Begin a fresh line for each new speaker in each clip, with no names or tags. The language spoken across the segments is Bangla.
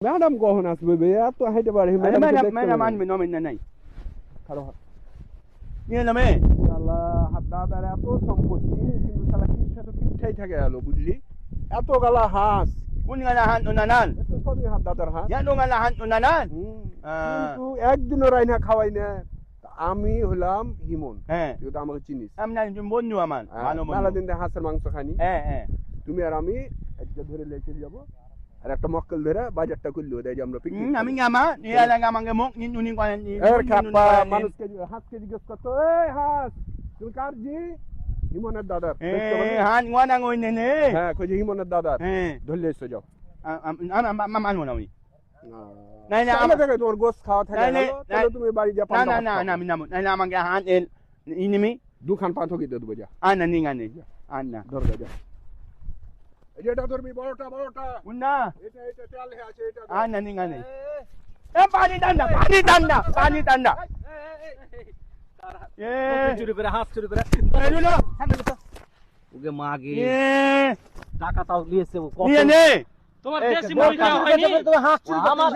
ম্যাডাম কখন আসবে বে? এত হাইটে পারে
ম্যাডাম আনবে নমিন নাই
খারাপ
নিয়ে নামে
শালা দাদার এত সম্পত্তি কিন্তু শালা কিপটা তো কিপটাই থাকে গেল বুঝলি এত গালা হাঁস
কোন গালাহান উনানান
এত সবই হাত দাদার হাঁস
yan do gaলাহান unanan
কিন্তু একদিনও রাইনা খাওয়াই না আমি হলাম হিমন
হ্যাঁ
তুই তো আমাকে চিনিস
আমনা বন্ধু আমার ভালো
মেলা
বন্ধু
দিন ধরে হাঁসের মাংস খানি
হ্যাঁ
তুমি আর আমি আজকে ধরে লেকে যাবো আর একটা মক্কেল ধরে বাজারটা করলো দেয় যে আমরা পিকনিক
আমি ngama niya lang ngamang gemuk nin uning ko ni
খাপ্পা মানুষকে হাঁসকে জিজ্ঞেস করতো এই হাঁস তুমি কার জি হিমনের দাদার
han ngwana ngoy nene
হ্যাঁ কই যে হিমনের দাদার ধরলে এসে যাও
man mo nawi
নাই না আমাকে দেখে তোমার গোস খাওয়া থাকে না তাহলে তুমি বাড়ি যা পান্তা
na minamot na lamang ga han el inimi
দুখান পাঁচ হকি দেবো যা
ana ni ngane ana
ধর যা এই যে এটা ধরবি বড়টা
unna
এটা তেল হে আছে এটা
ana ni ngane pani tanda
চুরি করে হাত চুরি করে
Ano
ওকে মাগে
Eh,
টাকা তাও নিয়েছে ও কত
niya ne.
তোমার দেশি মহিলা হয়নি তুমি হাত চুরি করে আমার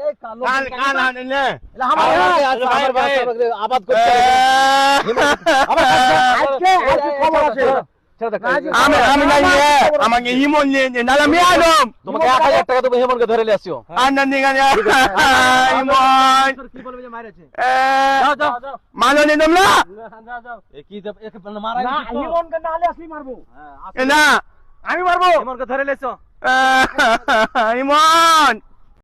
এই কালো
Kala ne.
এটা আমার ভাই আছে আমার ভাই আবাদ করতে আমার আজকে খবর আছে
আমি নাই রে আমাকে হিমন নে নালামি আলম
তোমাকে 1000 টাকা তুমি হেমনকে ধরে লিয়েছো
আনন্দি গানে হিমন
কি বলবে যে মাইরেছে
যাও
যাও
মানো নে তোমরা
যাও যাও এ কি একে মারাই না হিমনকে না আলে আসি মারবো
না আমি মারবো
হেমনকে ধরে লিয়েছো
হিমন